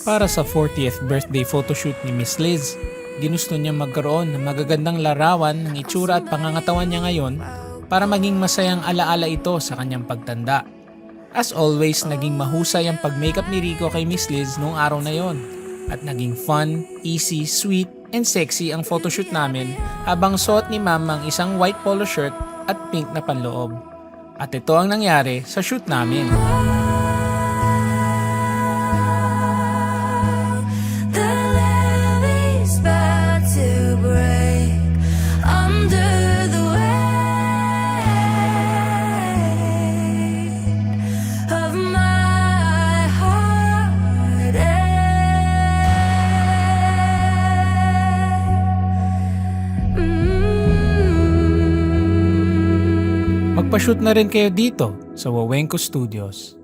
Para sa 40th birthday photoshoot ni Miss Liz, ginusto niya magkaroon ng magagandang larawan ng itsura at pangangatawan niya ngayon para maging masayang alaala ito sa kanyang pagtanda. As always, naging mahusay ang pag-makeup ni Rico kay Miss Liz noong araw na yon. At naging fun, easy, sweet, and sexy ang photoshoot namin habang suot ni Mama ang isang white polo shirt at pink na panloob. At ito ang nangyari sa shoot namin. Magpa-shoot na rin kayo dito sa Wawenko Studios.